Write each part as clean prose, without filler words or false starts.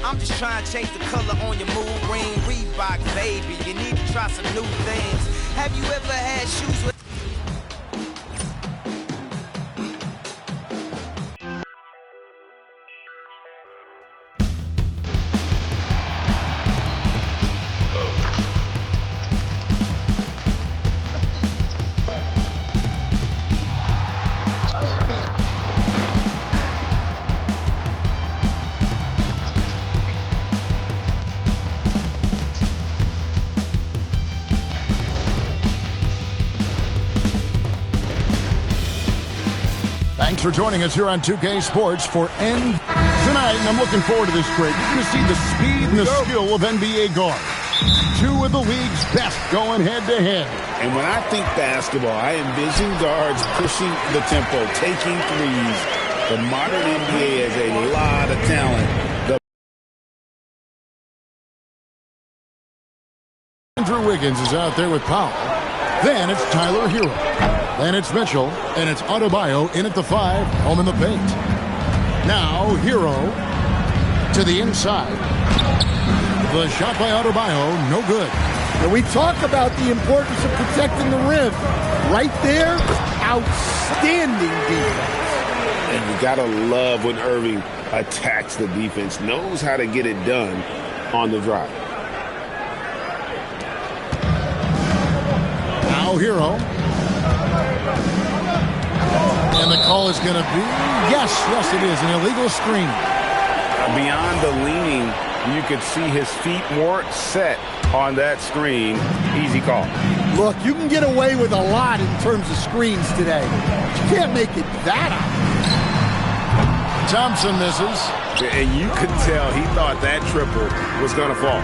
I'm just trying to change the color on your mood ring. Reebok, baby, you need to try some new things. Have you ever had shoes with Thanks for joining us here on 2K Sports for End tonight, and I'm looking forward to this break. You're going to see the speed and the skill of NBA guards. Two of the league's best going head-to-head. And when I think basketball, I envision guards pushing the tempo, taking threes. The modern NBA has a lot of talent. Andrew Wiggins is out there with Powell. Then it's Tyler Hero. Then it's Mitchell, and it's Adebayo in at the 5, home in the paint. Now, Hero to the inside. The shot by Adebayo, no good. And we talk about the importance of protecting the rim. Right there, outstanding defense. And you got to love when Irving attacks the defense, knows how to get it done on the drive. Now, Hero. And the call is going to be, yes, it is, an illegal screen. Beyond the leaning, you could see his feet weren't set on that screen. Easy call. Look, you can get away with a lot in terms of screens today. You can't make it that obvious. Thompson misses. And you could tell he thought that triple was going to fall.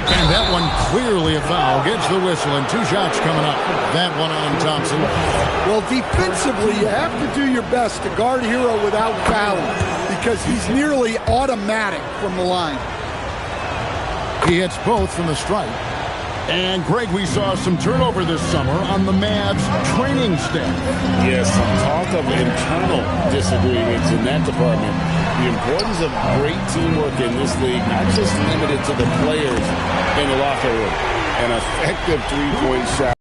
And that one clearly a foul. Gets the whistle, and 2 shots coming up. That one on Thompson. Well, defensively, you have to do your best to guard Hero without fouling because he's nearly automatic from the line. He hits both from the stripe. And, Greg, we saw some turnover this summer on the Mavs training staff. Yes, some talk of internal disagreements in that department. The importance of great teamwork in this league, not just limited to the players in the locker room. An effective three-point shot.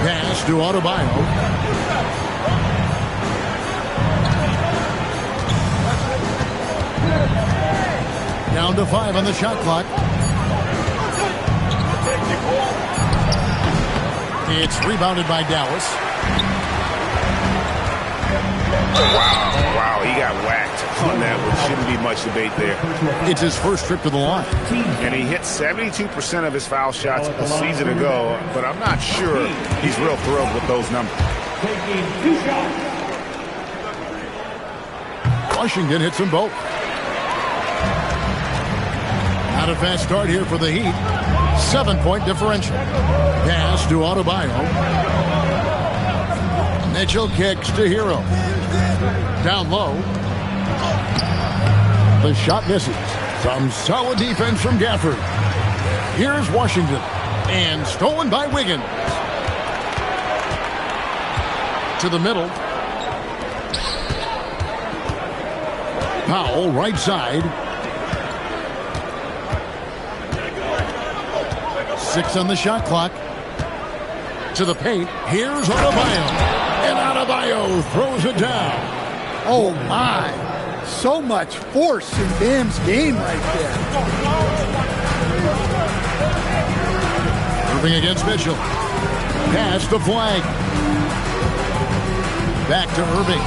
Pass to Adebayo. Down to 5 on the shot clock. It's rebounded by Dallas. Wow, he got whacked on that one. Shouldn't be much debate there. It's his first trip to the line. And he hit 72% of his foul shots a season ago, but I'm not sure he's real thrilled with those numbers. Washington hits them both. Not a fast start here for the Heat. 7-point differential. Pass to Adebayo. Mitchell kicks to Hero. Down low. The shot misses. Some solid defense from Gafford. Here's Washington. And stolen by Wiggins. To the middle. Powell, right side. 6 on the shot clock. To the paint. Here's Adebayo. And Adebayo throws it down. Oh, my. So much force in Bam's game right there. Irving against Mitchell. Pass the flag. Back to Irving.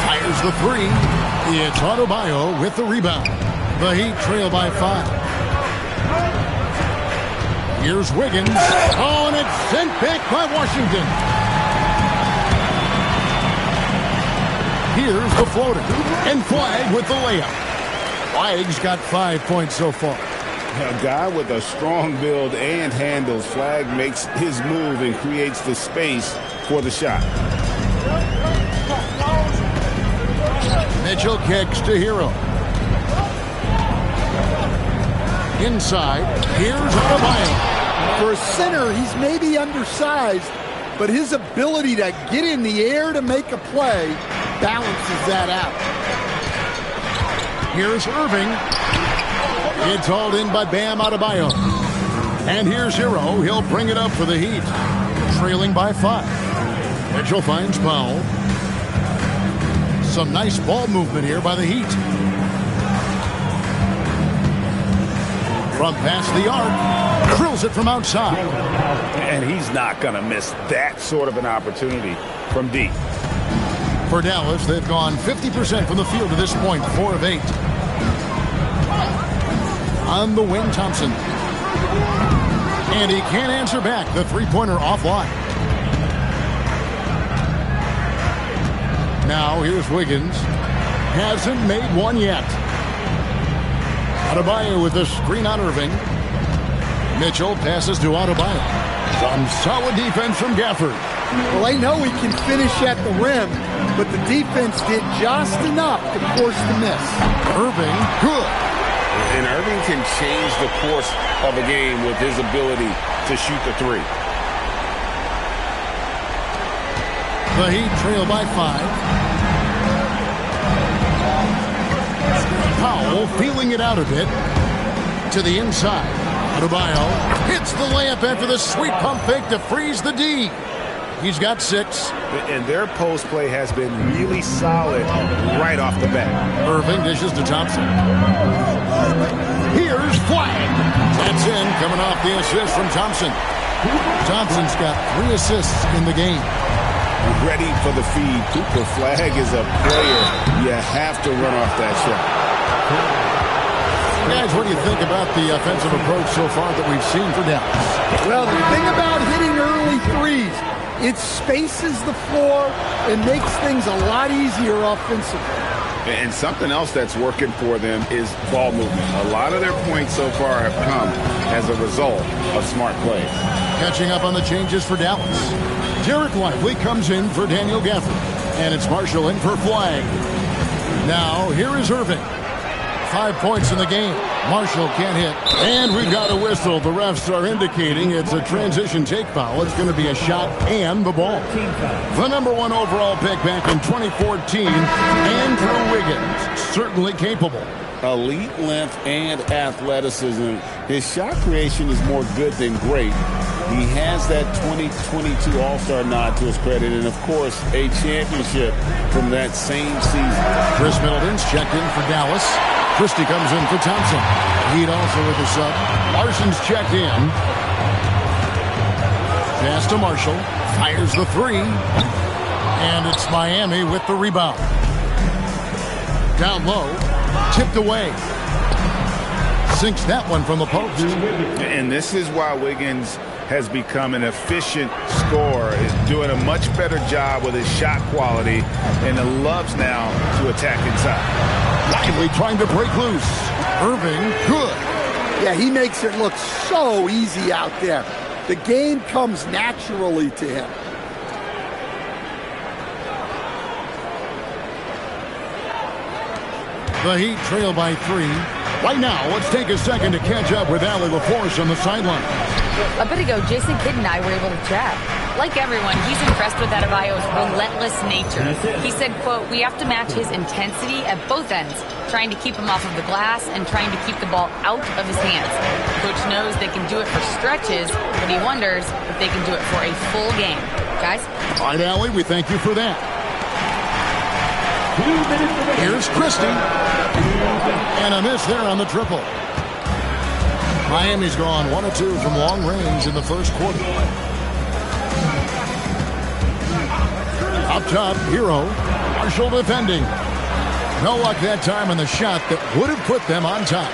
Fires the 3. It's Adebayo with the rebound. The Heat trail by 5. Here's Wiggins. Oh, and it's sent back by Washington. Here's the floater. And Flag with the layup. Flag's got 5 points so far. A guy with a strong build and handles. Flag makes his move and creates the space for the shot. Mitchell kicks to Hero. Inside, here's Adebayo. For a center, he's maybe undersized, but his ability to get in the air to make a play balances that out. Here's Irving. It's hauled in by Bam Adebayo. And here's Hero. He'll bring it up for the Heat. Trailing by 5. Mitchell finds Powell. Some nice ball movement here by the Heat. From past the arc. Drills it from outside. And he's not going to miss that sort of an opportunity from deep. For Dallas, they've gone 50% from the field to this point, 4 of 8. On the wing, Thompson. And he can't answer back. The three-pointer offline. Now, here's Wiggins. Hasn't made one yet. Adebayo with the screen on Irving. Mitchell passes to Adebayo. Some solid defense from Gafford. Well, they know he can finish at the rim, but the defense did just enough to force the miss. Irving, good. And Irving can change the course of a game with his ability to shoot the three. The Heat trail by 5. Powell feeling it out a bit. To the inside. Adebayo hits the layup after the sweet pump fake to freeze the D. He's got 6. And their post play has been really solid right off the bat. Irving dishes to Thompson. Here's Flag. That's in, coming off the assist from Thompson. Thompson's got 3 assists in the game. Ready for the feed. Cooper Flag is a player you have to run off that shot. Guys, what do you think about the offensive approach so far that we've seen for Dallas? Well, the thing about hitting early threes, it spaces the floor and makes things a lot easier offensively. And something else that's working for them is ball movement. A lot of their points so far have come as a result of smart plays. Catching up on the changes for Dallas. Derek Lively comes in for Daniel Gafford. And it's Marshall in for Flag. Now, here is Irving. 5 points in the game. Marshall can't hit. And we've got a whistle. The refs are indicating it's a transition take foul. It's going to be a shot and the ball. The number 1 overall pick back in 2014, Andrew Wiggins. Certainly capable. Elite length and athleticism. His shot creation is more good than great. He has that 2022 All-Star nod to his credit, and of course, a championship from that same season. Chris Middleton's checked in for Dallas. Christie comes in for Thompson. Heat also with the sub. Larson's checked in. Pass to Marshall. Fires the 3. And it's Miami with the rebound. Down low. Tipped away. Sinks that one from the post. And this is why Wiggins has become an efficient scorer, is doing a much better job with his shot quality, and loves now to attack inside. Lively trying to break loose. Irving, good. Yeah, he makes it look so easy out there. The game comes naturally to him. The Heat trail by 3. Right now, let's take a second to catch up with Allie LaForce on the sideline. A bit ago, Jason Kidd and I were able to chat. Like everyone, he's impressed with Adebayo's relentless nature. He said, quote, "We have to match his intensity at both ends, trying to keep him off of the glass and trying to keep the ball out of his hands. Coach knows they can do it for stretches, but he wonders if they can do it for a full game." Guys? All right, Allie, we thank you for that. Here's Christie. And a miss there on the triple. Miami's gone 1 of 2 from long range in the first quarter. Up top, Hero. Marshall defending. No luck that time on the shot that would have put them on top.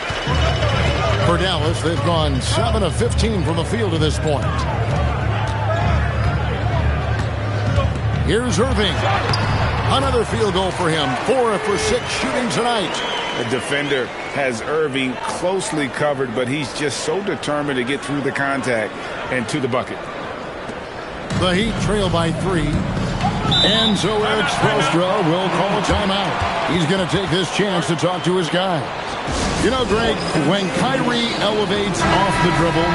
For Dallas, they've gone 7 of 15 from the field to this point. Here's Irving. Another field goal for him. 4 for 6 shooting tonight. The defender has Irving closely covered, but he's just so determined to get through the contact and to the bucket. The Heat trail by 3. And so Eric Spoelstra will call a timeout. He's going to take this chance to talk to his guys. You know, Greg, when Kyrie elevates off the dribble,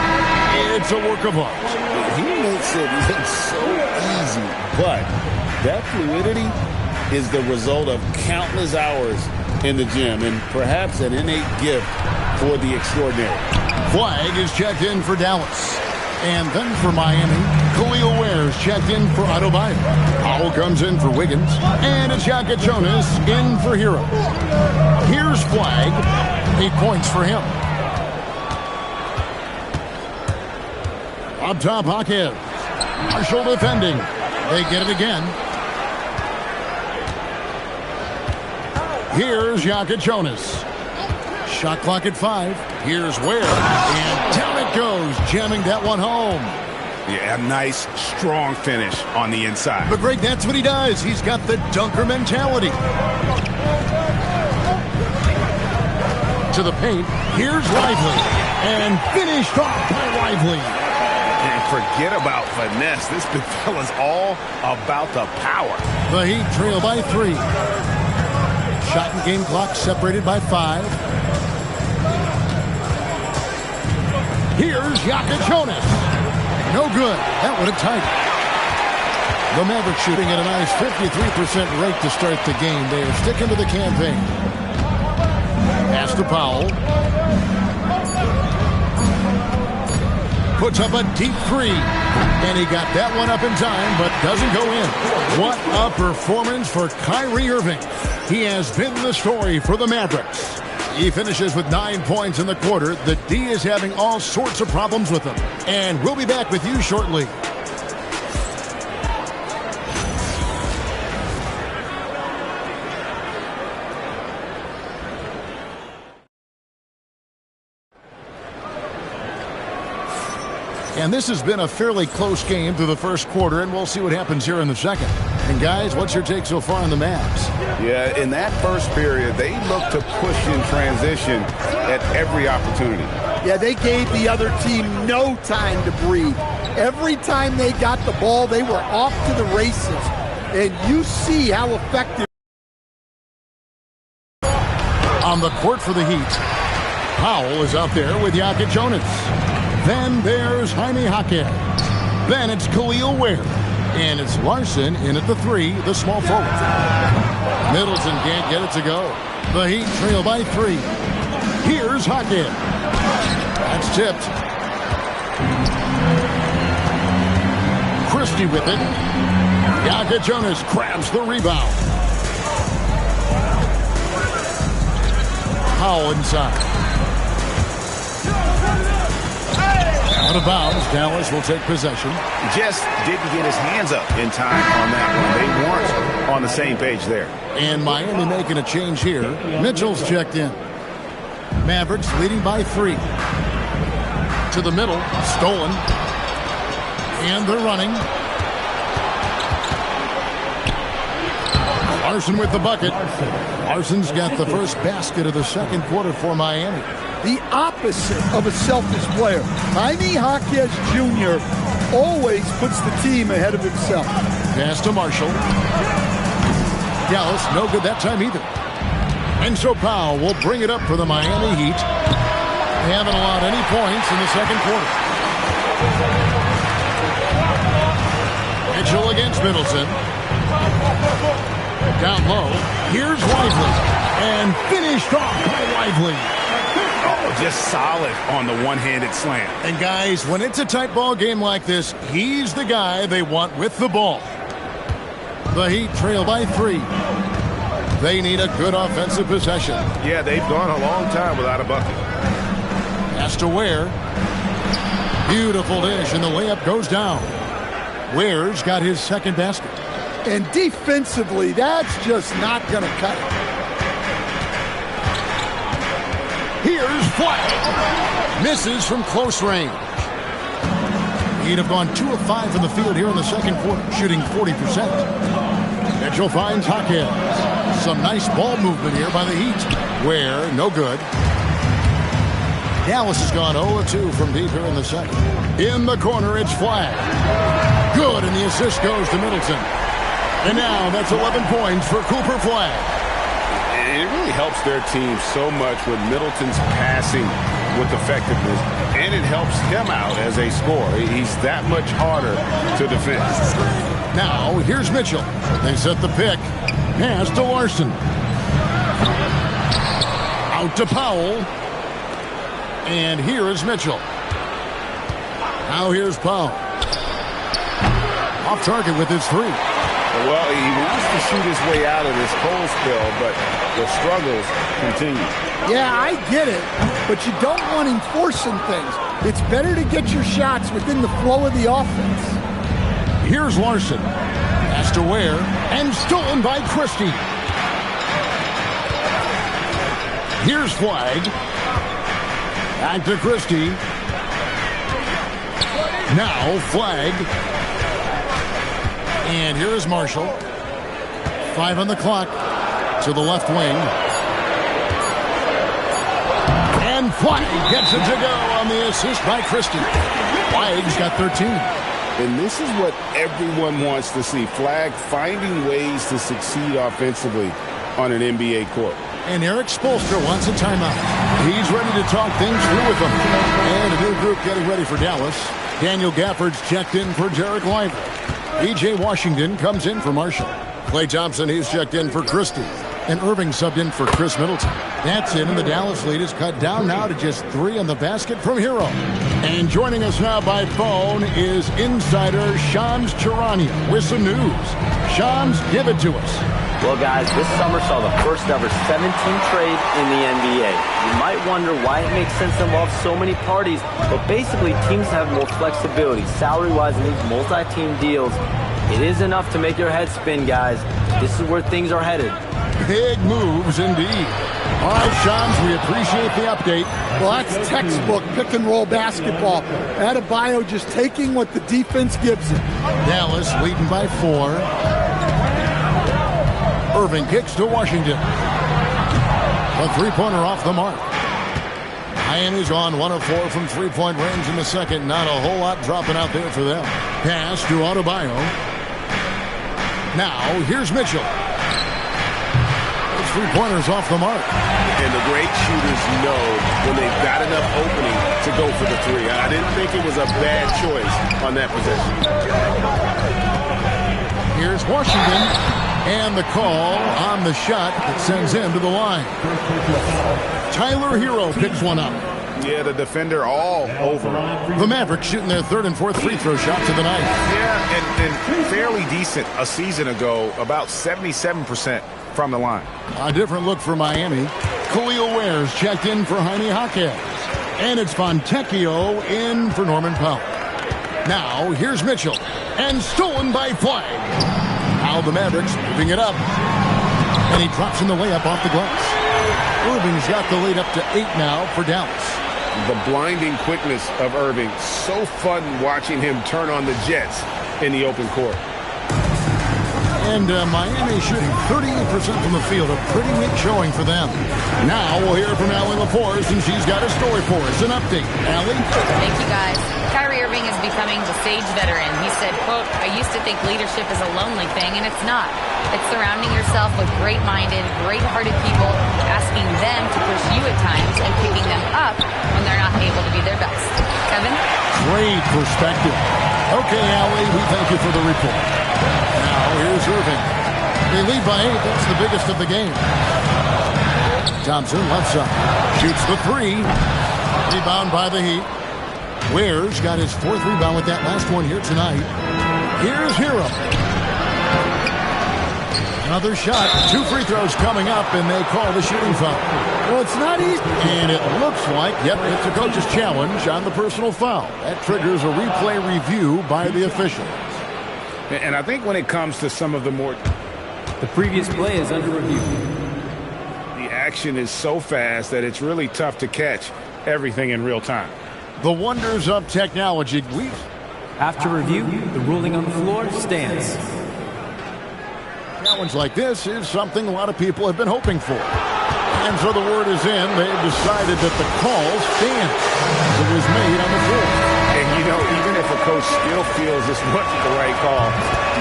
it's a work of art. He makes it look so But that fluidity is the result of countless hours in the gym and perhaps an innate gift for the extraordinary. Flag is checked in for Dallas. And then for Miami, Khalil Ware's checked in for Adebayo. Powell comes in for Wiggins. And it's Jokic Jonas in for Hero. Here's Flag. 8 points for him. Up top, Hawkins. Marshall defending. They get it again. Here's Jokic Jonas. Shot clock at 5. Here's Ware. And down it goes, jamming that one home. Yeah, a nice, strong finish on the inside. But Greg, that's what he does. He's got the dunker mentality. To the paint. Here's Lively. And finished off by Lively. And forget about finesse. This big fella's all about the power. The Heat trail by 3. Shot and game clock separated by 5. Here's Jokic Jonas. No good. That would have tied it. The Mavericks shooting at a nice 53% rate to start the game. They are sticking to the campaign. Pass to Powell. Puts up a deep 3. And he got that one up in time, but doesn't go in. What a performance for Kyrie Irving. He has been the story for the Mavericks. He finishes with 9 points in the quarter. The D is having all sorts of problems with him. And we'll be back with you shortly. And this has been a fairly close game through the first quarter, and we'll see what happens here in the second. And guys, what's your take so far on the Mavs? Yeah, in that first period, they looked to push in transition at every opportunity. Yeah, they gave the other team no time to breathe. Every time they got the ball, they were off to the races. And you see how effective. On the court for the Heat, Powell is out there with Jokic Jonas. Then there's Jaime Jaquez. Then it's Khalil Ware. And it's Larson in at the 3, the small forward. Middleton can't get it to go. The Heat trail by 3. Here's Jaquez. That's tipped. Christie with it. Jokic Jonas grabs the rebound. Powell inside. Out of bounds, Dallas will take possession. Just didn't get his hands up in time on that one. They weren't on the same page there. And Miami making a change here. Mitchell's checked in. Mavericks leading by 3. To the middle, stolen. And they're running. Larson with the bucket. Larson's got the first basket of the second quarter for Miami. The opposite of a selfish player. Jaime Jaquez Jr. always puts the team ahead of himself. Pass to Marshall. Dallas, no good that time either. And so Powell will bring it up for the Miami Heat. They haven't allowed any points in the second quarter. Mitchell against Middleton. Down low. Here's Lively. And finished off by Lively. Oh, just solid on the one-handed slam. And guys, when it's a tight ball game like this, he's the guy they want with the ball. The Heat trail by 3. They need a good offensive possession. Yeah, they've gone a long time without a bucket. Pass to Ware. Beautiful dish, and the layup goes down. Ware's got his second basket. And defensively, that's just not going to cut it. Here's Flag. Misses from close range. He'd have gone 2 of 5 from the field here in the second quarter, shooting 40%. Mitchell finds Jaquez. Some nice ball movement here by the Heat. Ware, no good. Dallas has gone 0-2 from deep here in the second. In the corner, it's Flag. Good, and the assist goes to Middleton. And now that's 11 points for Cooper Flag. And it really helps their team so much with Middleton's passing with effectiveness, and it helps him out as a scorer. He's that much harder to defend. Now, here's Mitchell. They set the pick. Pass to Larson. Out to Powell. And here is Mitchell. Now here's Powell. Off target with his three. Well, he wants to shoot his way out of this cold spell, but the struggles continue. Yeah, I get it, but you don't want him forcing things. It's better to get your shots within the flow of the offense. Here's Larson. Pass to Ware, and stolen by Christie. Here's Flag. Back to Christie. Now Flag. And here is Marshall. 5 on the clock. To the left wing. And Flag gets it to go on the assist by Christie. Flag's got 13. And this is what everyone wants to see. Flag finding ways to succeed offensively on an NBA court. And Eric Spoelstra wants a timeout. He's ready to talk things through with them. And a new group getting ready for Dallas. Daniel Gafford's checked in for Derek Lively. E.J. Washington comes in for Marshall. Klay Thompson, he's checked in for Christie. And Irving subbed in for Chris Middleton. That's it, and the Dallas lead is cut down now to just 3 on the basket from Hero. And joining us now by phone is insider Shams Charania with some news. Shams, give it to us. Well, guys, this summer saw the first ever 17 trade in the NBA. You might wonder why it makes sense to involve so many parties, but basically teams have more flexibility salary-wise in these multi-team deals. It is enough to make your head spin, guys. This is where things are headed. Big moves indeed. All right, Shams, we appreciate the update. Well, that's textbook pick-and-roll basketball. Adebayo just taking what the defense gives him. Dallas leading by 4. Irving kicks to Washington. A three-pointer off the mark. Miami's on 1 of 4 from three-point range in the second. Not a whole lot dropping out there for them. Pass to Adebayo. Now, here's Mitchell. Those three-pointers off the mark. And the great shooters know when they've got enough opening to go for the three. I didn't think it was a bad choice on that possession. Here's Washington. And the call on the shot that sends him to the line. Tyler Hero picks one up. Yeah, the defender all over. The Mavericks shooting their 3rd and 4th free throw shots of the night. Yeah, and fairly decent a season ago, about 77% from the line. A different look for Miami. Khalil Ware's checked in for Jaime Jaquez. And it's Fontecchio in for Norman Powell. Now, here's Mitchell. And stolen by Flag. Now the Mavericks moving it up. And he drops in the layup off the glass. Irving's got the lead up to 8 now for Dallas. The blinding quickness of Irving. So fun watching him turn on the Jets in the open court. And Miami shooting 38% from the field. A pretty weak showing for them. Now we'll hear from Allie LaForce, and she's got a story for us. An update. Allie? Thank you, guys. Kyrie Irving is becoming the sage veteran. He said, quote, "I used to think leadership is a lonely thing, and it's not. It's surrounding yourself with great-minded, great-hearted people, asking them to push you at times and picking them up when they're not able to be their best." Kevin? Great perspective. Okay, Allie, we thank you for the report. Now, here's Irving. They lead by 8. That's the biggest of the game. Thompson, left side. Shoots the 3. Rebound by the Heat. Ware's got his 4th rebound with that last one here tonight. Here's Hero. Another shot. 2 free throws coming up, and they call the shooting foul. Well, it's not easy. And it looks like, yep, it's a coach's challenge on the personal foul. That triggers a replay review by the officials. And I think when it comes to some of the more... The previous play is under review. The action is so fast that it's really tough to catch everything in real time. The wonders of technology. After review, the ruling on the floor stands. Challenge like this is something a lot of people have been hoping for. And so the word is in. They've decided that the call stands. It was made on the floor. And, you know, even if a coach still feels this wasn't the right call,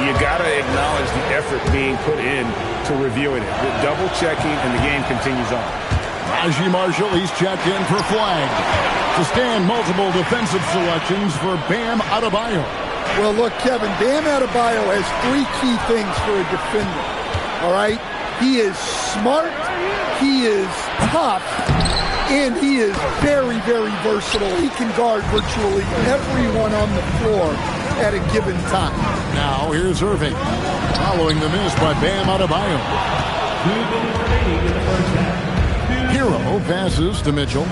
you got to acknowledge the effort being put in to reviewing it. The double checking, and the game continues on. Najee Marshall, he's checked in for Flag. To stand multiple defensive selections for Bam Adebayo. Well, look, Kevin, Bam Adebayo has three key things for a defender, all right? He is smart, he is tough, and he is very, very versatile. He can guard virtually everyone on the floor at a given time. Now, here's Irving, following the miss by Bam Adebayo. Hero passes to Mitchell.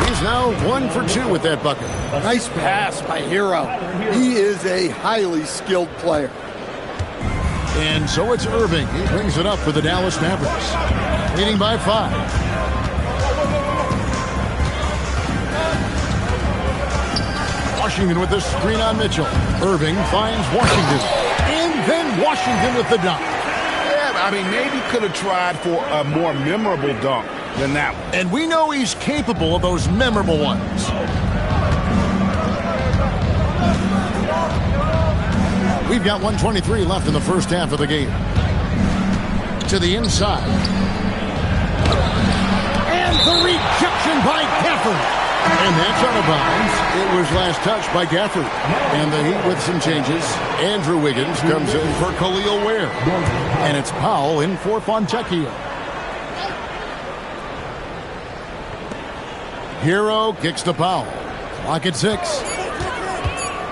He's now 1 for 2 with that bucket. Nice pass by Hero. He is a highly skilled player. And so it's Irving. He brings it up for the Dallas Mavericks, leading by 5. Washington with the screen on Mitchell. Irving finds Washington. And then Washington with the dunk. Yeah, I mean, maybe could have tried for a more memorable dunk than that one. And we know he's capable of those memorable ones. We've got 1:23 left in the first half of the game. To the inside. And the rejection by Gafford. And that's out of bounds. It was last touched by Gafford. And the Heat with some changes. Andrew Wiggins comes in for Khalil Ware. And it's Powell in for Fontecchio. Hero kicks to Powell. Clock at 6.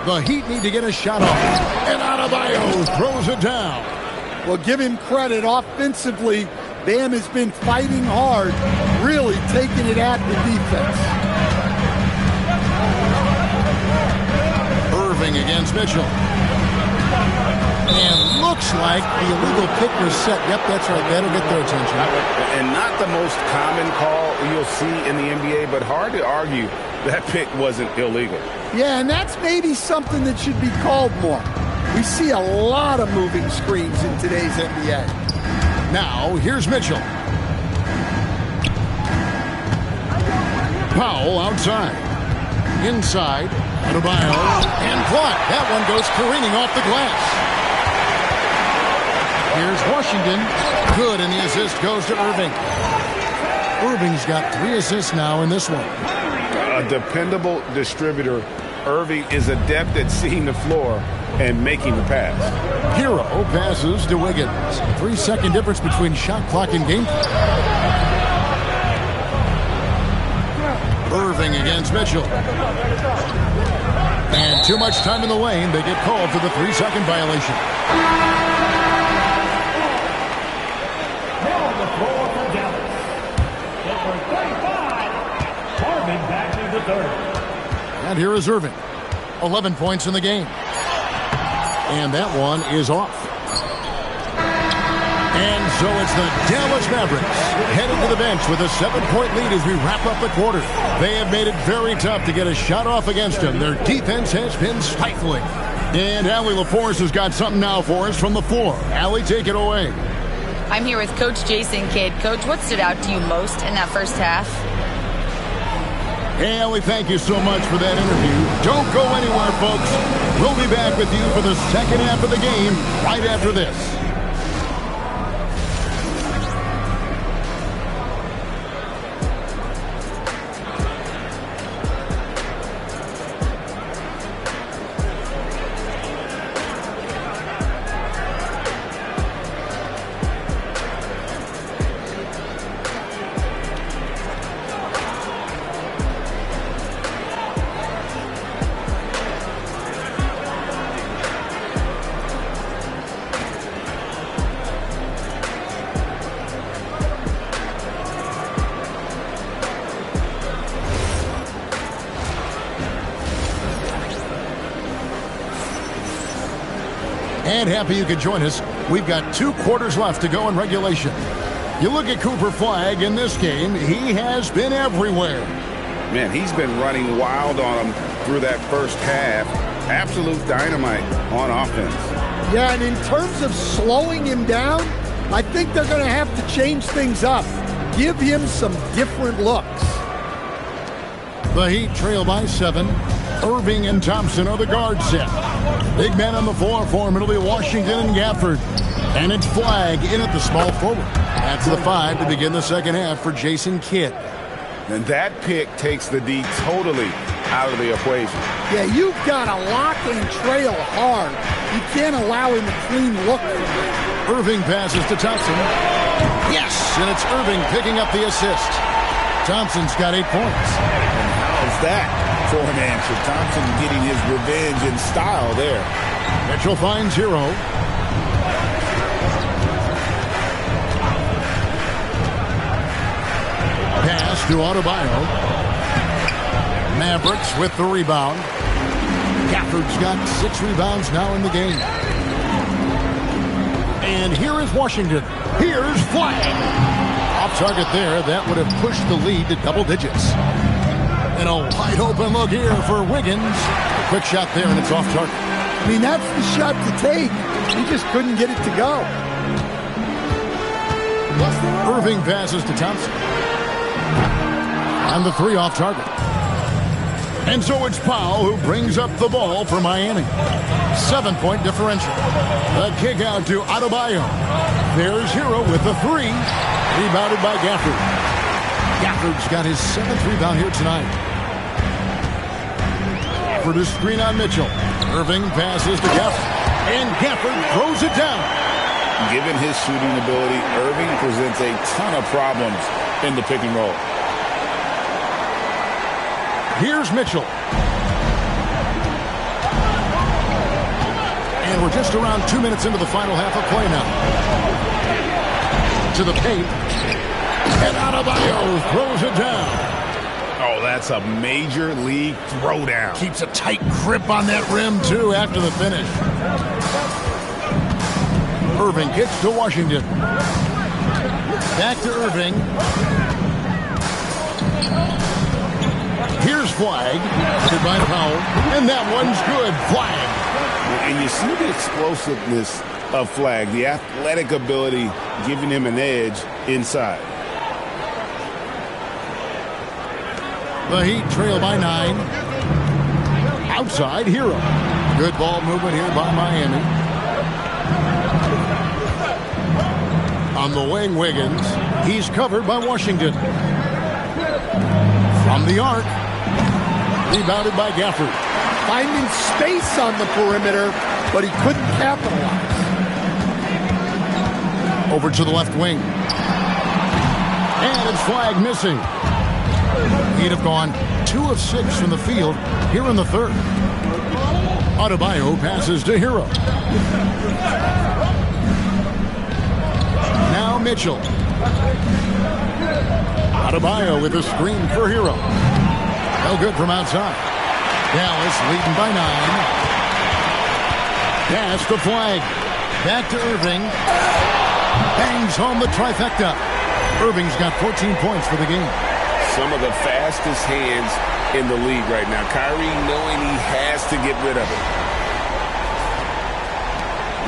The Heat need to get a shot off. And Adebayo throws it down. Well, give him credit. Offensively, Bam has been fighting hard, really taking it at the defense. Irving against Mitchell. And looks like the illegal pick was set. Yep, that's right. That'll get their attention. And not the most common call you'll see in the NBA, but hard to argue that pick wasn't illegal. Yeah, and that's maybe something that should be called more. We see a lot of moving screens in today's NBA. Now, here's Mitchell. Powell outside. Inside. Adebayo. And blocked. That one goes careening off the glass. Here's Washington. Good, and the assist goes to Irving. Irving's got 3 assists now in this one. A dependable distributor. Irving is adept at seeing the floor and making the pass. Hero passes to Wiggins. 3-second difference between shot clock and game clock. Irving against Mitchell. And too much time in the lane. They get called for the 3-second violation. And here is Irving. 11 points in the game. And that one is off. And so it's the Dallas Mavericks heading to the bench with a 7-point lead as we wrap up the quarter. They have made it very tough to get a shot off against them. Their defense has been stifling. And Allie LaForce has got something now for us from the floor. Allie, take it away. I'm here with Coach Jason Kidd. Coach, what stood out to you most in that first half? Hey, Allie, thank you so much for that interview. Don't go anywhere, folks. We'll be back with you for the second half of the game right after this. And happy you could join us. We've got 2 quarters left to go in regulation. You look at Cooper Flagg in this game, he has been everywhere. Man, he's been running wild on him through that first half. Absolute dynamite on offense. Yeah, and in terms of slowing him down, I think they're going to have to change things up. Give him some different looks. The Heat trail by 7. Irving and Thompson are the guard set. Big men on the floor for him. It'll be Washington and Gafford. And it's Flagg in at the small forward. That's the 5 to begin the second half for Jason Kidd. And that pick takes the D totally out of the equation. Yeah, you've got to lock and trail hard. You can't allow him a clean look. Irving passes to Thompson. Yes, and it's Irving picking up the assist. Thompson's got 8 points. And how's that for an answer? Thompson getting his revenge in style there. Mitchell finds Hero. Pass to Adebayo. Mavericks with the rebound. Gafford's got 6 rebounds now in the game. And here is Washington. Here's Flag. Off target there. That would have pushed the lead to double digits. And a wide open look here for Wiggins. A quick shot there, and it's off target. I mean, that's the shot to take. He just couldn't get it to go. Irving passes to Thompson. On the 3 off target. And so it's Powell who brings up the ball for Miami. 7-point differential. The kick out to Adebayo. There's Hero with the 3. Rebounded by Gafford. Gafford's got his 7th rebound here tonight. Gafford is screen on Mitchell. Irving passes to Gafford. And Gafford throws it down. Given his shooting ability, Irving presents a ton of problems in the pick and roll. Here's Mitchell. And we're just around 2 minutes into the final half of play now. To the paint. And Adebayo throws it down. Oh, that's a major league throwdown. Keeps a tight grip on that rim, too, after the finish. Irving kicks to Washington. Back to Irving. Here's Flag. Hit by Powell. And that one's good. Flag. And you see the explosiveness of Flag, the athletic ability giving him an edge inside. The Heat trail by 9. Outside, Hero. Good ball movement here by Miami. On the wing, Wiggins. He's covered by Washington. From the arc. Rebounded by Gafford. Finding space on the perimeter, but he couldn't capitalize. Over to the left wing. And it's Flag missing. He'd have gone 2 of 6 from the field here in the 3rd. Adebayo passes to Hero. Now Mitchell. Adebayo with a screen for Hero. No good from outside. Dallas leading by 9. Pass to Flag. Back to Irving. Bangs home the trifecta. Irving's got 14 points for the game. Some of the fastest hands in the league right now. Kyrie knowing he has to get rid of it.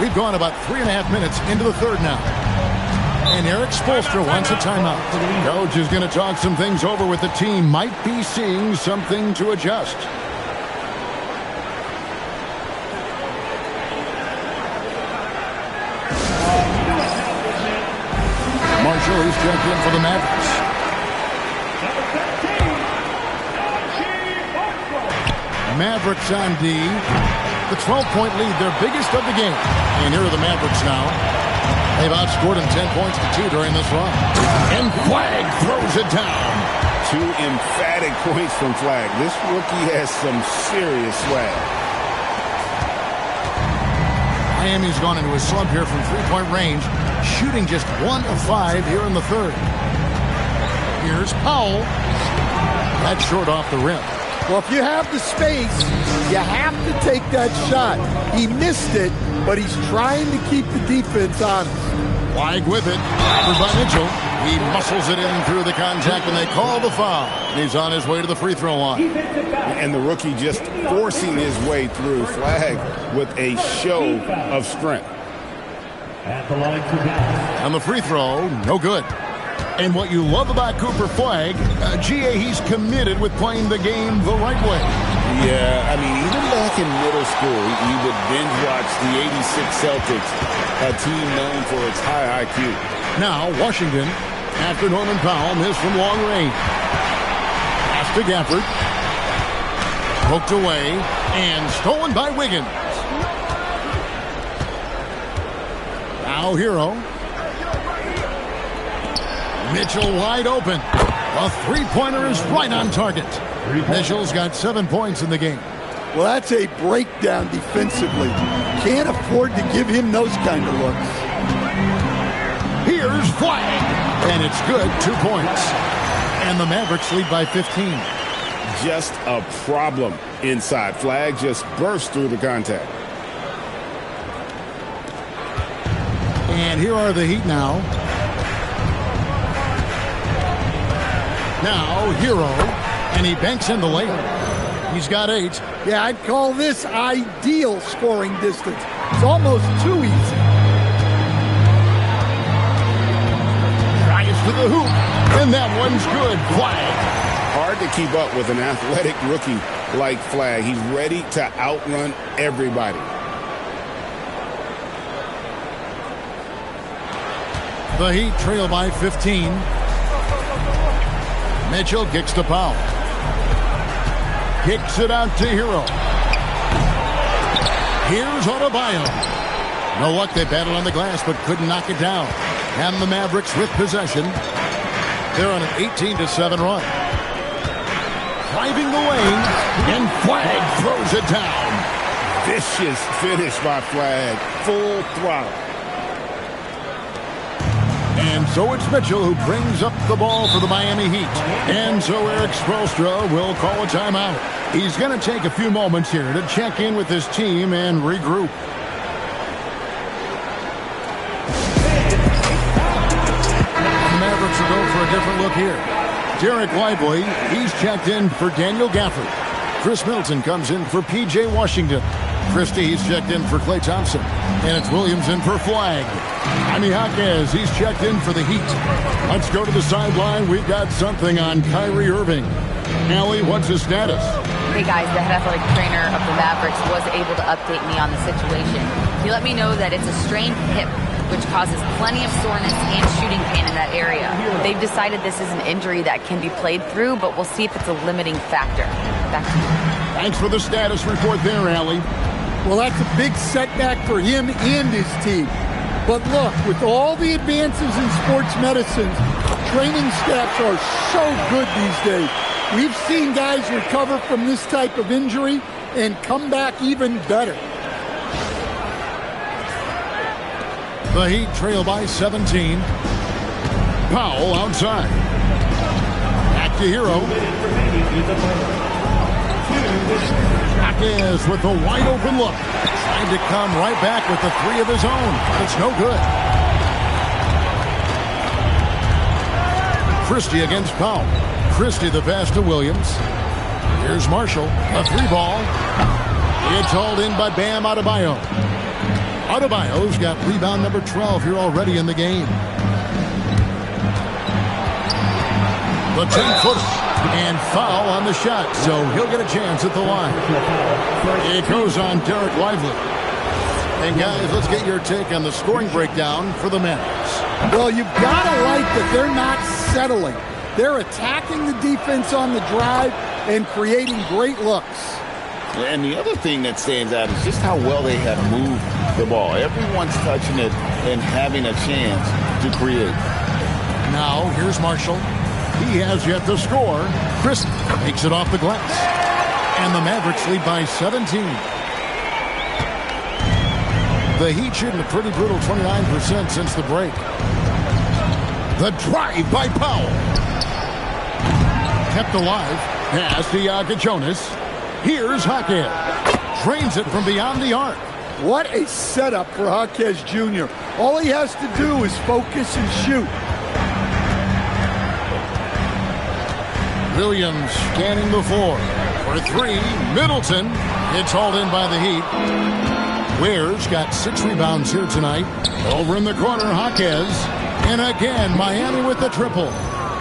We've gone about 3.5 minutes into the 3rd now. And Eric Spoelstra wants a timeout. Coach is going to talk some things over with the team. Might be seeing something to adjust. Marshall, he's checked in for the Mavericks. Mavericks on D. The 12-point lead, their biggest of the game. And here are the Mavericks now. They've outscored him 10 points to 2 during this run. And Flag throws it down. 2 emphatic points from Flag. This rookie has some serious swag. Miami's gone into a slump here from 3-point range, shooting just 1 of 5 here in the 3rd. Here's Powell. That's short off the rim. Well, if you have the space, you have to take that shot. He missed it, but he's trying to keep the defense honest. Flag with it. Covered by Mitchell. He muscles it in through the contact, and they call the foul. He's on his way to the free throw line. And the rookie just forcing his way through. Flag with a show of strength. On the free throw, no good. And what you love about Cooper Flag, GA, he's committed with playing the game the right way. Yeah, I mean, even back in middle school, you would binge watch the 86 Celtics, a team known for its high IQ. Now, Washington, after Norman Powell missed from long range. Pass to Gafford. Poked away and stolen by Wiggins. Now Hero. Mitchell wide open. A three-pointer is right on target. Mitchell's got 7 points in the game. Well, that's a breakdown defensively. Can't afford to give him those kind of looks. Here's Flag. And it's good, 2 points. And the Mavericks lead by 15. Just a problem inside. Flag just burst through the contact. And here are the Heat now. Now Hero. And he banks in the layup. He's got 8. Yeah, I'd call this ideal scoring distance. It's almost too easy. Drives to the hoop. And that one's good. Flag. Hard to keep up with an athletic rookie like Flag. He's ready to outrun everybody. The Heat trail by 15. Mitchell kicks to Powell. Kicks it out to Hero. Here's Adebayo. No luck, they battled on the glass but couldn't knock it down. And the Mavericks with possession. They're on an 18-7 run. Driving the lane, and Flag throws it down. Vicious finish by Flag. Full throttle. And so it's Mitchell who brings up the ball for the Miami Heat. And so Eric Spoelstra will call a timeout. He's going to take a few moments here to check in with his team and regroup. The Mavericks will go for a different look here. Derek Lively, he's checked in for Daniel Gafford. Chris Middleton comes in for P.J. Washington. Christie, he's checked in for Klay Thompson. And it's Williams in for Flag. Jaime Jaquez, he's checked in for the Heat. Let's go to the sideline. We've got something on Kyrie Irving. Allie, what's his status? Hey guys, the head athletic trainer of the Mavericks was able to update me on the situation. He let me know that it's a strained hip, which causes plenty of soreness and shooting pain in that area. They've decided this is an injury that can be played through, but we'll see if it's a limiting factor. Back to you. Thanks for the status report there, Allie. Well, that's a big setback for him and his team. But look, with all the advances in sports medicine, training staffs are so good these days. We've seen guys recover from this type of injury and come back even better. The Heat trail by 17. Powell outside. Back to Hero. Jaquez with a wide open look. Trying to come right back with the 3 of his own. It's no good. Christie against Powell. Christie the pass to Williams. Here's Marshall. A 3-ball. It's hauled in by Bam Adebayo. Adebayo's got rebound number 12 here already in the game. The 10-footer. And foul on the shot, so he'll get a chance at the line. It goes on Derek Lively. And guys, let's get your take on the scoring breakdown for the Mavericks. Well, you've got to like that they're not settling. They're attacking the defense on the drive and creating great looks. And the other thing that stands out is just how well they have moved the ball. Everyone's touching it and having a chance to create. Now, here's Marshall. He has yet to score. Chris takes it off the glass. And the Mavericks lead by 17. The Heat shooting a pretty brutal 29% since the break. The drive by Powell. Kept alive. Pass to Jonas. Here's Jaquez. Drains it from beyond the arc. What a setup for Jaquez Jr. All he has to do is focus and shoot. Williams scanning the floor. For 3, Middleton. It's hauled in by the Heat. Ware's got 6 rebounds here tonight. Over in the corner, Jaquez. And again, Miami with the triple.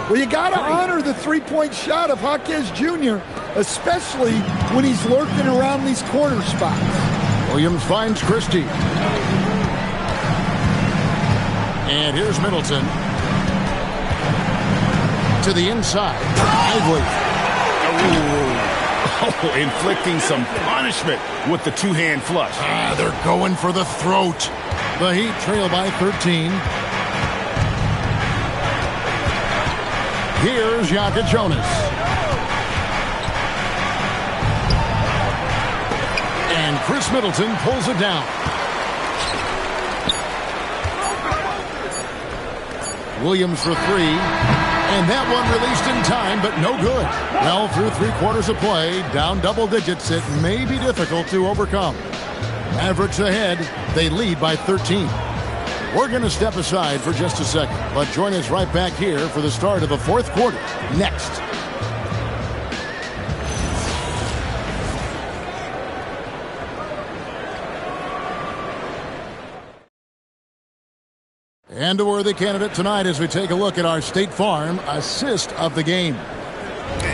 Well, you got to honor the three-point shot of Jaquez Jr., especially when he's lurking around these corner spots. Williams finds Christie. And here's Middleton. To the inside. Lively. Oh, inflicting some punishment with the two-hand flush. They're going for the throat. The Heat trail by 13. Here's Jonas. And Chris Middleton pulls it down. Williams for three. And that one released in time, but no good. Well, through 3 quarters of play, down double digits, it may be difficult to overcome. Mavericks ahead. They lead by 13. We're going to step aside for just a second, but join us right back here for the start of the 4th quarter next. And a worthy candidate tonight as we take a look at our State Farm assist of the game.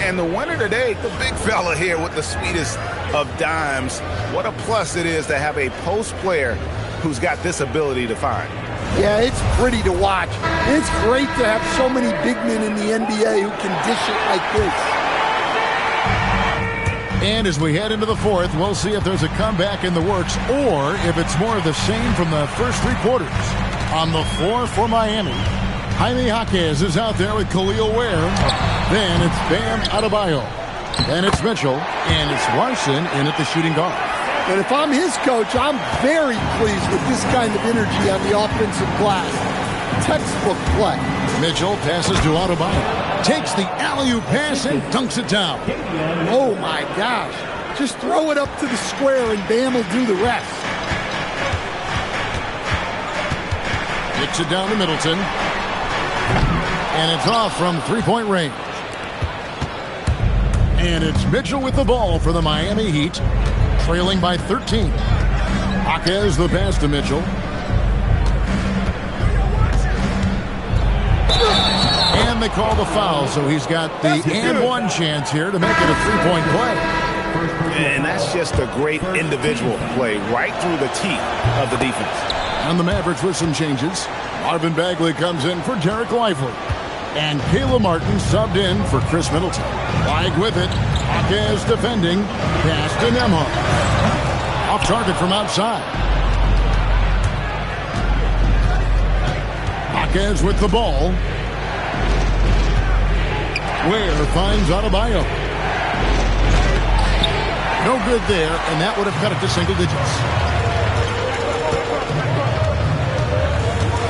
And the winner today, the big fella here with the sweetest of dimes. What a plus it is to have a post player who's got this ability to find. Yeah, it's pretty to watch. It's great to have so many big men in the NBA who can dish it like this. And as we head into the 4th, we'll see if there's a comeback in the works or if it's more of the same from the first 3 quarters. On the floor for Miami, Jaime Jaquez is out there with Khalil Ware. Then it's Bam Adebayo. Then it's Mitchell. And it's Larson in at the shooting guard. And if I'm his coach, I'm very pleased with this kind of energy on the offensive glass. Textbook play. Mitchell passes to Adebayo. Takes the alley-oop pass and dunks it down. Oh, my gosh. Just throw it up to the square and Bam will do the rest. Kicks it down to Middleton. And it's off from three-point range. And it's Mitchell with the ball for the Miami Heat, trailing by 13. Jaquez the pass to Mitchell. And they call the foul, so he's got the and one chance here to make it a three-point play. And that's just a great individual play right through the teeth of the defense. And the Mavericks with some changes. Marvin Bagley comes in for Derek Lively. And Caleb Martin subbed in for Chris Middleton. Flag with it. Jaquez defending. Pass to Nembhard. Off target from outside. Jaquez with the ball. Ware finds Adebayo. No good there, and that would have cut it to single digits.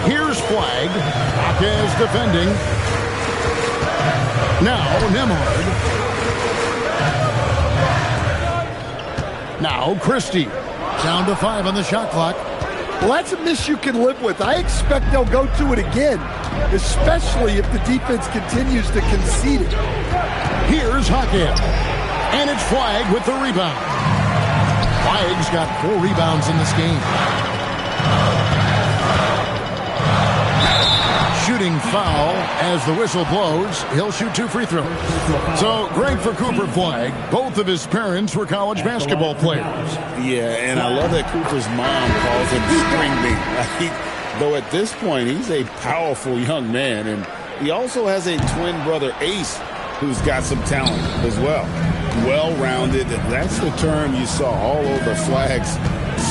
Here's Flag. Jaquez defending. Now Nembhard. Now Christie. Down to 5 on the shot clock. Well, that's a miss you can live with. I expect they'll go to it again, especially if the defense continues to concede it. Here's Jaquez. And it's Flag with the rebound. Flag's got 4 rebounds in this game. Shooting foul as the whistle blows. He'll shoot 2 free throws. So great for Cooper Flag. Both of his parents were college basketball players. Yeah, and I love that Cooper's mom calls him String Bean. Though at this point, he's a powerful young man. And he also has a twin brother, Ace, who's got some talent as well. Well-rounded. That's the term you saw all over Flag's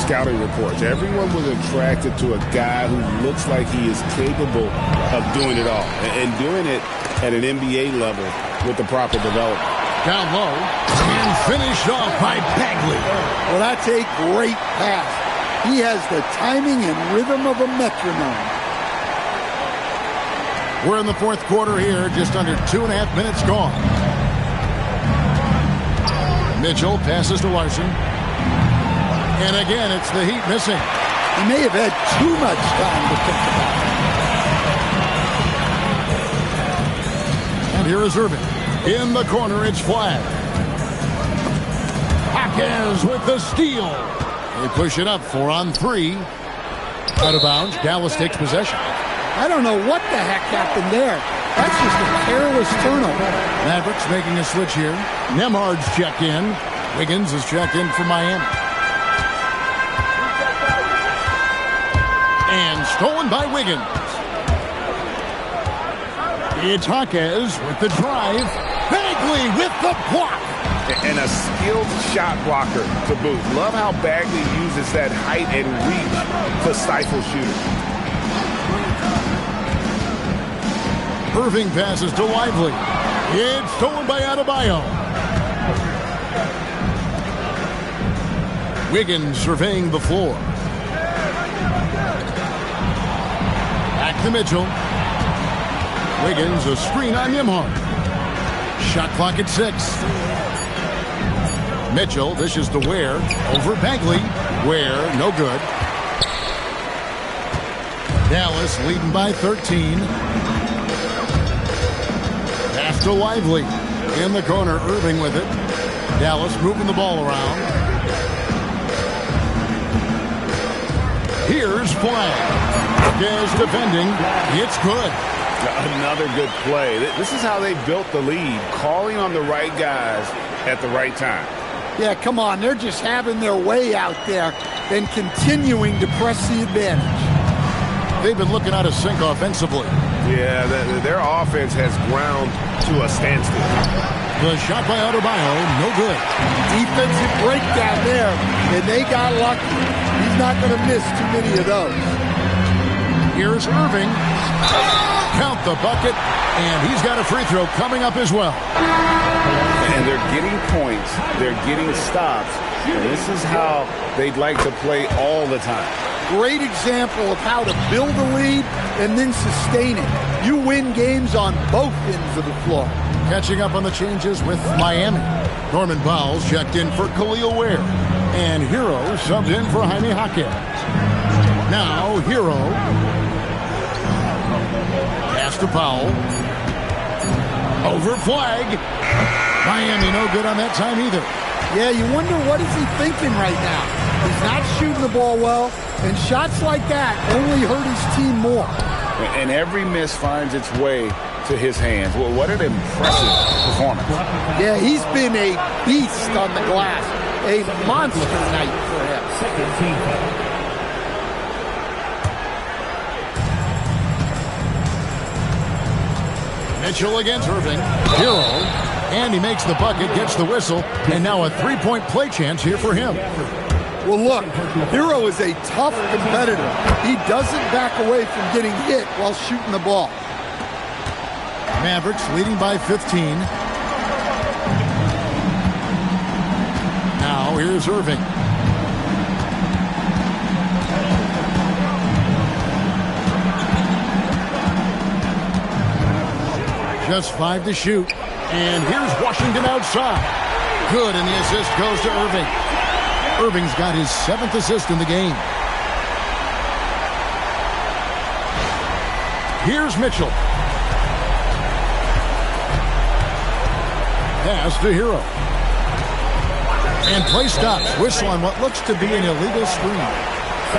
scouting reports. Everyone was attracted to a guy who looks like he is capable of doing it all and doing it at an NBA level with the proper development. Down low and finished off by Bagley. Well, that's a great pass. He has the timing and rhythm of a metronome. We're in the 4th quarter here, just under 2.5 minutes gone. Mitchell passes to Larson. And again, it's the Heat missing. He may have had too much time to think about it. And here is Irving. In the corner, it's Flag. Jaquez with the steal. They push it up 4 on 3. Out of bounds. Dallas takes possession. I don't know what the heck happened there. That's just a careless turnover. Mavericks making a switch here. Nembhard's checked in. Wiggins is checked in for Miami. And stolen by Wiggins. It's Jaquez with the drive. Bagley with the block. and a skilled shot blocker to boot. Love how Bagley uses that height and reach to stifle shooters. Irving passes to Lively. It's stolen by Adebayo. Wiggins surveying the floor. Back to Mitchell. Wiggins, a screen on Nembhard. Shot clock at 6. Mitchell dishes to Ware. Over Bagley. Ware, no good. Dallas leading by 13. Pass to Lively. In the corner, Irving with it. Dallas moving the ball around. Here's Flag. Is defending. It's good. Another good play. This is how they built the lead, calling on the right guys at the right time. Yeah, come on. They're just having their way out there and continuing to press the advantage. They've been looking out of sync offensively. Yeah, their offense has ground to a standstill. The shot by Adebayo, no good. Defensive breakdown there, and they got lucky. He's not going to miss too many of those. Here's Irving. Count the bucket, and he's got a free throw coming up as well. And they're getting points. They're getting stops. And this is how they'd like to play all the time. Great example of how to build a lead and then sustain it. You win games on both ends of the floor. Catching up on the changes with Miami. Norman Powell's checked in for Khalil Ware. And Hero subbed in for Jaime Jaquez. Now Hero. Pass to Powell. Over Flag. Miami no good on that time either. Yeah, you wonder what is he thinking right now. He's not shooting the ball well, and shots like that only hurt his team more. And every miss finds its way to his hands. Well, what an impressive performance. Yeah, he's been a beast on the glass. A monster night for him. Mitchell against Irving. Hero. And he makes the bucket, gets the whistle, and now a three-point play chance here for him. Well, look, Hero is a tough competitor. He doesn't back away from getting hit while shooting the ball. Mavericks leading by 15. Now here's Irving. Just 5 to shoot. And here's Washington outside. Good, and the assist goes to Irving. Irving's got his 7th assist in the game. Here's Mitchell. Pass to Hero. And play stops. Whistle on what looks to be an illegal screen.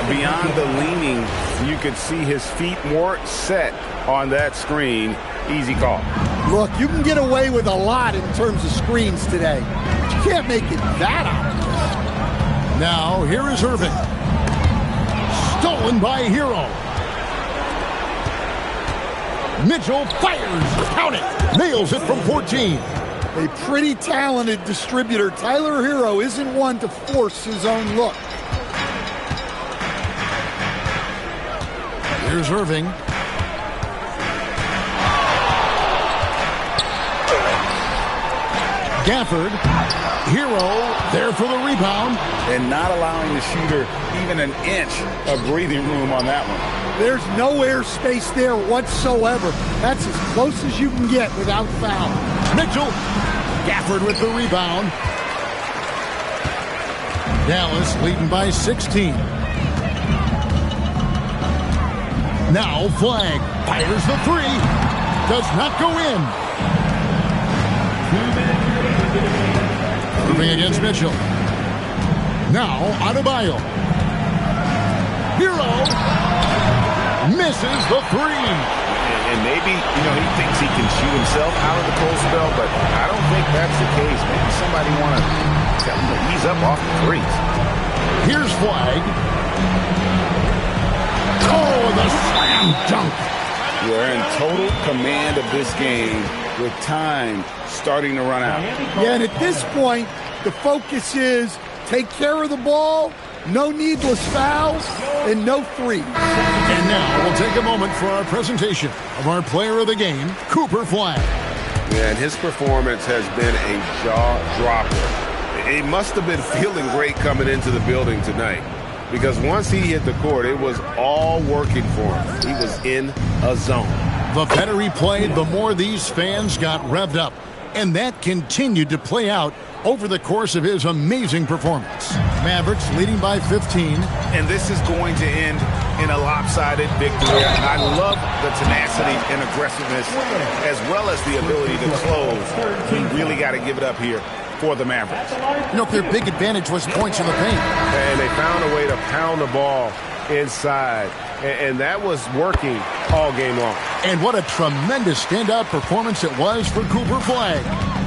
Beyond the leaning, you could see his feet more set on that screen. Easy call. Look, you can get away with a lot in terms of screens today. But you can't make it that obvious. Now, here is Irving. Stolen by Hero. Mitchell fires. Count it. Nails it from 14. A pretty talented distributor. Tyler Hero isn't one to force his own look. Here's Irving. Gafford. Hero there for the rebound. And not allowing the shooter even an inch of breathing room on that one. There's no air space there whatsoever. That's as close as you can get without foul. Mitchell. Gafford with the rebound. Dallas leading by 16. Now Flag fires the 3. Does not go in. Irving against Mitchell. Now Adebayo. Hero misses the 3. And maybe, he thinks he can shoot himself out of the cold spell, but I don't think that's the case. Maybe somebody want to tell him to ease up off the threes. Here's Flag. Oh, the slam dunk. We're in total command of this game with time starting to run out. Yeah, and at this point, the focus is take care of the ball, no needless fouls, and no threes. And now we'll take a moment for our presentation of our player of the game, Cooper Flag. Yeah, and his performance has been a jaw-dropper. He must have been feeling great coming into the building tonight, because once he hit the court, it was all working for him. He was in a zone. The better he played, the more these fans got revved up. And that continued to play out over the course of his amazing performance. Mavericks leading by 15. And this is going to end in a lopsided victory. I love the tenacity and aggressiveness as well as the ability to close. We really got to give it up here for the Mavericks. You know, their big advantage was points in the paint. And they found a way to pound the ball inside. And that was working all game long. And what a tremendous standout performance it was for Cooper Flag.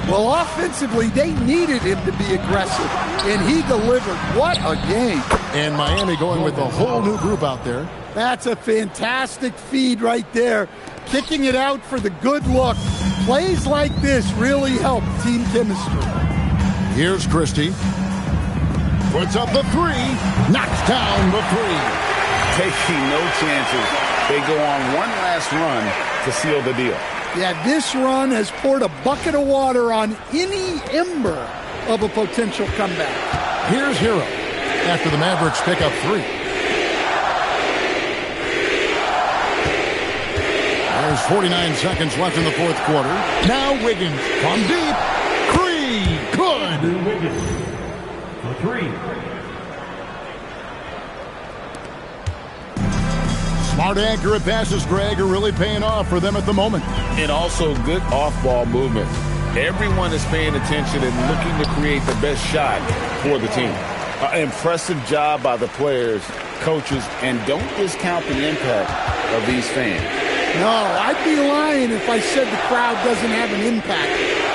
Well, offensively, they needed him to be aggressive, and he delivered. What a game. And Miami going with a whole new group out there. That's a fantastic feed right there. Kicking it out for the good look. Plays like this really help team chemistry. Here's Christie. Puts up the three. Knocks down the three. Taking no chances. They go on one last run to seal the deal. Yeah, this run has poured a bucket of water on any ember of a potential comeback. Here's Hero after the Mavericks pick up three. There's 49 seconds left in the fourth quarter. Now Wiggins from deep. Three. Good. Wiggins for three. Smart, accurate passes, Greg, are really paying off for them at the moment. And also good off-ball movement. Everyone is paying attention and looking to create the best shot for the team. Impressive job by the players, coaches, and don't discount the impact of these fans. No, I'd be lying if I said the crowd doesn't have an impact.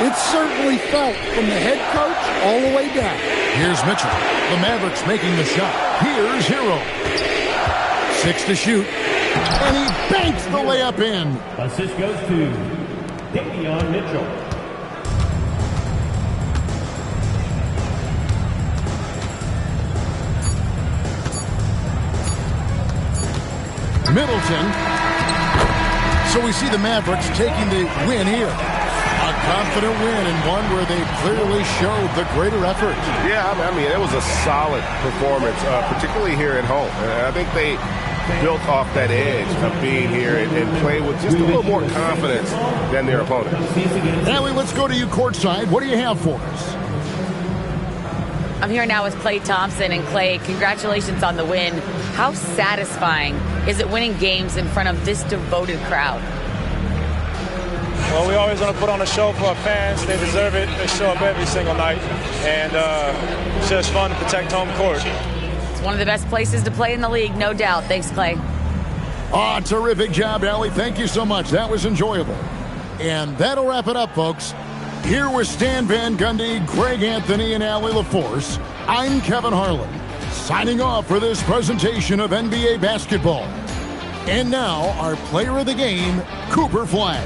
It's certainly felt from the head coach all the way down. Here's Mitchell. The Mavericks making the shot. Here's Hero. 6 to shoot. And he banks the layup in. Assist goes to Davion Mitchell. Middleton. So we see the Mavericks taking the win here. A confident win and one where they clearly showed the greater effort. Yeah, I mean, it was a solid performance, particularly here at home. And I think they built off that edge of being here and played with just a little more confidence than their opponent. Allie, let's go to you courtside. What do you have for us? I'm here now with Klay Thompson. And Klay, congratulations on the win. How satisfying is it winning games in front of this devoted crowd? Well, we always want to put on a show for our fans. They deserve it. They show up every single night. And it's just fun to protect home court. It's one of the best places to play in the league, no doubt. Thanks, Klay. Oh, terrific job, Allie. Thank you so much. That was enjoyable. And that'll wrap it up, folks. Here with Stan Van Gundy, Greg Anthony, and Allie LaForce, I'm Kevin Harlan, signing off for this presentation of NBA basketball. And now, our player of the game, Cooper Flag.